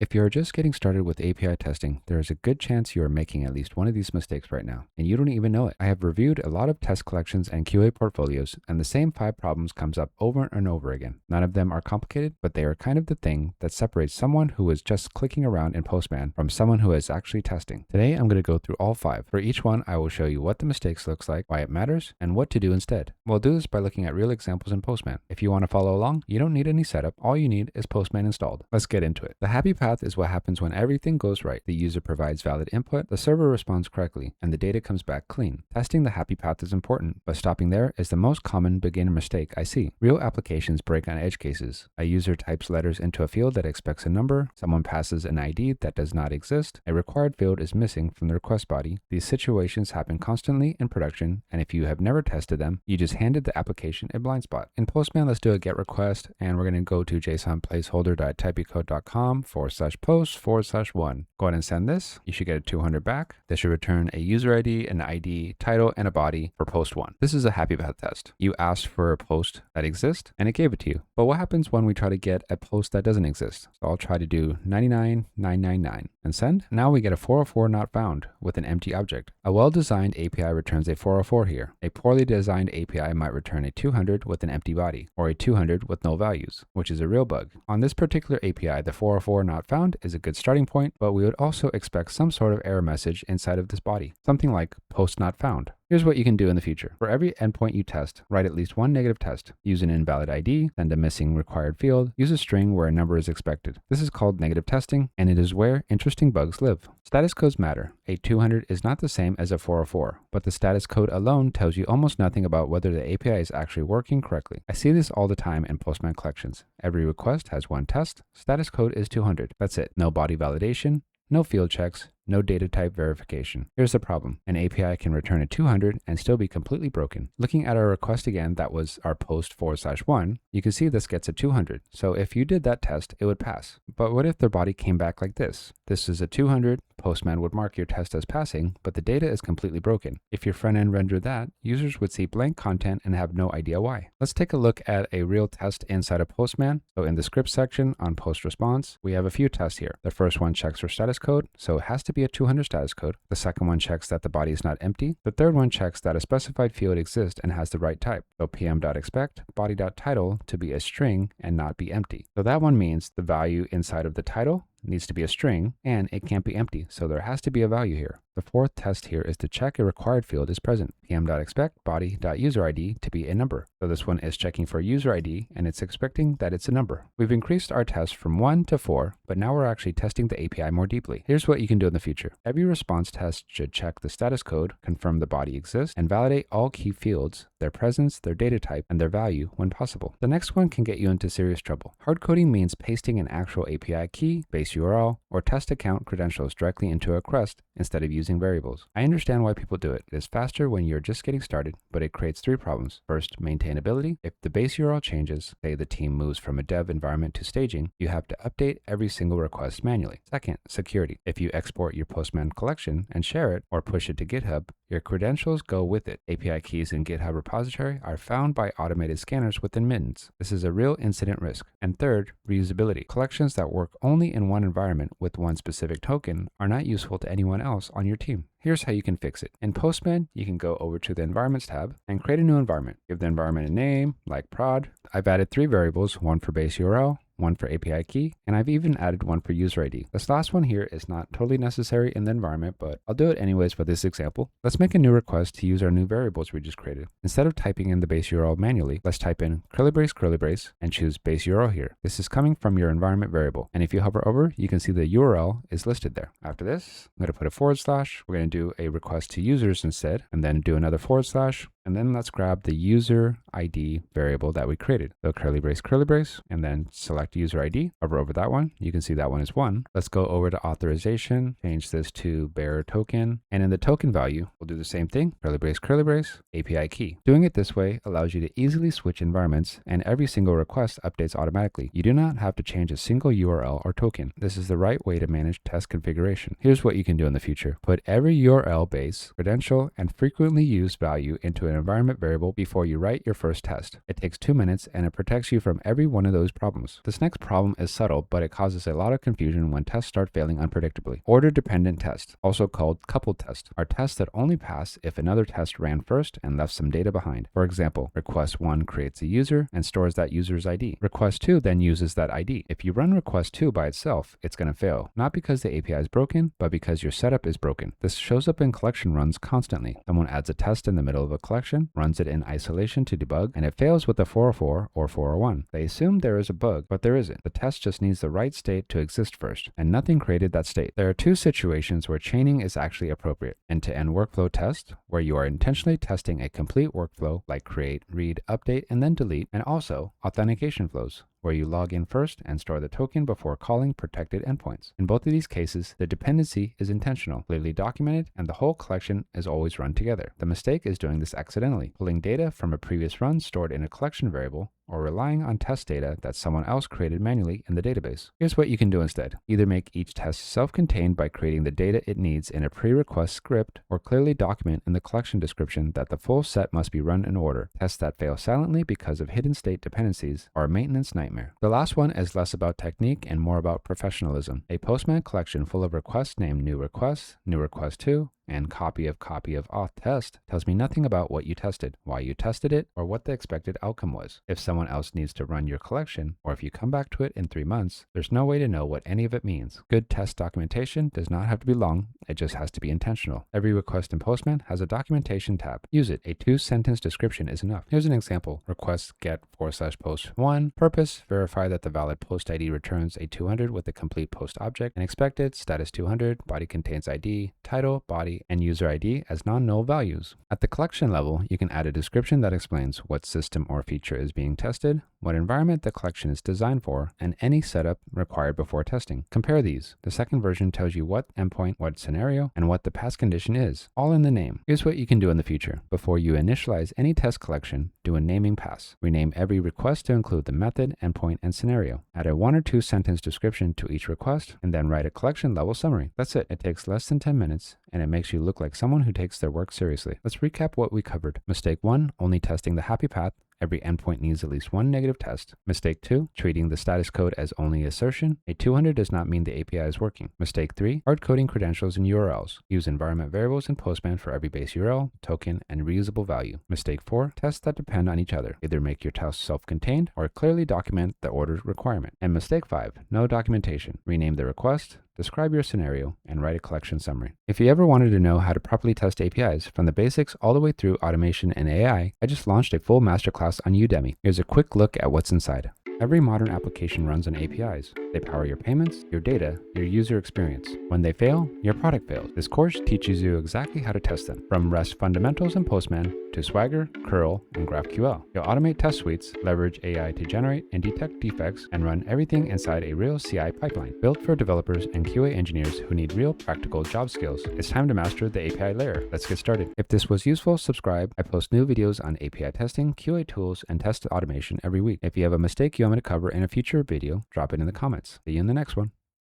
If you're just getting started with API testing, there is a good chance you are making at least one of these mistakes right now, and you don't even know it. I have reviewed a lot of test collections and QA portfolios, and the same 5 problems comes up over and over again. None of them are complicated, but they are kind of the thing that separates someone who is just clicking around in Postman from someone who is actually testing. Today, I'm going to go through all 5. For each one, I will show you what the mistakes looks like, why it matters, and what to do instead. We'll do this by looking at real examples in Postman. If you want to follow along, you don't need any setup. All you need is Postman installed. Let's get into it. The happy path is what happens when everything goes right. The user provides valid input, the server responds correctly, and the data comes back clean. Testing the happy path is important, but stopping there is the most common beginner mistake I see. Real applications break on edge cases. A user types letters into a field that expects a number, someone passes an ID that does not exist, a required field is missing from the request body. These situations happen constantly in production, and if you have never tested them, you just handed the application a blind spot. In Postman, let's do a GET request, and we're going to go to jsonplaceholder.typecode.com/post/1. Go ahead and send this. You should get a 200 back. This should return a user ID, an ID, title, and a body for post 1. This is a happy path test. You asked for a post that exists, and it gave it to you. But what happens when we try to get a post that doesn't exist? So I'll try to do 99999 and send. Now we get a 404 not found with an empty object. A well-designed API returns a 404 here. A poorly designed API might return a 200 with an empty body, or a 200 with no values, which is a real bug. On this particular API, the 404 not found is a good starting point, but we would also expect some sort of error message inside of this body, something like post not found. Here's what you can do in the future. For every endpoint you test, write at least one negative test. Use an invalid ID, send a missing required field, use a string where a number is expected. This is called negative testing, and it is where interesting bugs live. Status codes matter. A 200 is not the same as a 404, but the status code alone tells you almost nothing about whether the API is actually working correctly. I see this all the time in Postman collections. Every request has one test. Status code is 200. That's it. No body validation, no field checks, no data type verification. Here's the problem. An API can return a 200 and still be completely broken. Looking at our request again, that was our post/1, you can see this gets a 200. So if you did that test, it would pass. But what if their body came back like this? This is a 200. Postman would mark your test as passing, but the data is completely broken. If your front end rendered that, users would see blank content and have no idea why. Let's take a look at a real test inside of Postman. So in the script section on post response, we have a few tests here. The first one checks for status code, so it has to be a 200 status code. The second one checks that the body is not empty. The third one checks that a specified field exists and has the right type. So pm.expect body.title to be a string and not be empty. So that one means the value inside of the title needs to be a string and it can't be empty. So there has to be a value here. The fourth test here is to check a required field is present. pm.expect body.userid to be a number. So this one is checking for user ID and it's expecting that it's a number. We've increased our test from 1 to 4, but now we're actually testing the API more deeply. Here's what you can do in the future. Every response test should check the status code, confirm the body exists, and validate all key fields, their presence, their data type, and their value when possible. The next one can get you into serious trouble. Hard coding means pasting an actual API key, base URL, or test account credentials directly into a request instead of using variables. I understand why people do it. It is faster when you're just getting started, but it creates 3 problems. First, maintainability. If the base URL changes, say the team moves from a dev environment to staging, you have to update every single request manually. Second, security. If you export your Postman collection and share it or push it to GitHub, your credentials go with it. API keys in GitHub repository are found by automated scanners within minutes. This is a real incident risk. And third, reusability. Collections that work only in one environment with one specific token are not useful to anyone else on your team. Here's how you can fix it. In Postman, you can go over to the Environments tab and create a new environment. Give the environment a name, like prod. I've added 3 variables, one for base URL, one for API key, and I've even added one for user ID. This last one here is not totally necessary in the environment, but I'll do it anyways for this example. Let's make a new request to use our new variables we just created. Instead of typing in the base URL manually, let's type in curly brace, and choose base URL here. This is coming from your environment variable. And if you hover over, you can see the URL is listed there. After this, I'm going to put a /. We're going to do a request to users instead, and then do another /. And then let's grab the user ID variable that we created. So curly brace, and then select user ID. Hover over that one. You can see that one is 1. Let's go over to authorization, change this to bearer token. And in the token value, we'll do the same thing. Curly brace, API key. Doing it this way allows you to easily switch environments, and every single request updates automatically. You do not have to change a single URL or token. This is the right way to manage test configuration. Here's what you can do in the future. Put every URL base, credential, and frequently used value into an an environment variable before you write your first test. It takes 2 minutes and it protects you from every one of those problems. This next problem is subtle, but it causes a lot of confusion when tests start failing unpredictably. Order-dependent tests, also called coupled tests, are tests that only pass if another test ran first and left some data behind. For example, request 1 creates a user and stores that user's ID. Request 2 then uses that ID. If you run request 2 by itself, it's going to fail, not because the API is broken, but because your setup is broken. This shows up in collection runs constantly. Someone adds a test in the middle of a collection, runs it in isolation to debug, and it fails with a 404 or 401. They assume there is a bug, but there isn't. The test just needs the right state to exist first, and nothing created that state. There are two situations where chaining is actually appropriate. End-to-end workflow test, where you are intentionally testing a complete workflow like create, read, update, and then delete, and also authentication flows, where you log in first and store the token before calling protected endpoints. In both of these cases, the dependency is intentional, clearly documented, and the whole collection is always run together. The mistake is doing this accidentally, pulling data from a previous run stored in a collection variable, or relying on test data that someone else created manually in the database. Here's what you can do instead. Either make each test self-contained by creating the data it needs in a pre-request script, or clearly document in the collection description that the full set must be run in order. Tests that fail silently because of hidden state dependencies are a maintenance nightmare. The last one is less about technique and more about professionalism. A Postman collection full of requests named new request 2, and copy of auth test tells me nothing about what you tested, why you tested it, or what the expected outcome was. If someone else needs to run your collection, or if you come back to it in 3 months, there's no way to know what any of it means. Good test documentation does not have to be long, it just has to be intentional. Every request in Postman has a documentation tab. Use it. A 2-sentence description is enough. Here's an example. Request get /post1. Purpose, verify that the valid post ID returns a 200 with the complete post object, and expected status 200, body contains ID, title, body, and user ID as non-null values. At the collection level, you can add a description that explains what system or feature is being tested, what environment the collection is designed for, and any setup required before testing. Compare these. The second version tells you what endpoint, what scenario, and what the pass condition is, all in the name. Here's what you can do in the future. Before you initialize any test collection, do a naming pass. Rename every request to include the method, endpoint, and scenario. Add a 1 or 2 sentence description to each request, and then write a collection level summary. That's it. It takes less than 10 minutes, and it makes you look like someone who takes their work seriously. Let's recap what we covered. Mistake 1, only testing the happy path. Every endpoint needs at least one negative test. Mistake 2, treating the status code as only assertion. A 200 does not mean the API is working. Mistake 3, hard coding credentials and URLs. Use environment variables in Postman for every base URL, token, and reusable value. Mistake 4, tests that depend on each other. Either make your tests self-contained or clearly document the order requirement. And mistake 5, no documentation. Rename the request, describe your scenario, and write a collection summary. If you ever wanted to know how to properly test APIs from the basics all the way through automation and AI, I just launched a full masterclass on Udemy. Here's a quick look at what's inside. Every modern application runs on APIs. They power your payments, your data, your user experience. When they fail, your product fails. This course teaches you exactly how to test them, from REST fundamentals in Postman to Swagger, curl, and GraphQL. You'll automate test suites, leverage AI to generate and detect defects, and run everything inside a real CI pipeline, built for developers and QA engineers who need real practical job skills. It's time to master the API layer. Let's get started. If this was useful, subscribe. I post new videos on API testing, QA tools, and test automation every week. If you have a mistake you want me to cover in a future video, drop it in the comments. See you in the next one.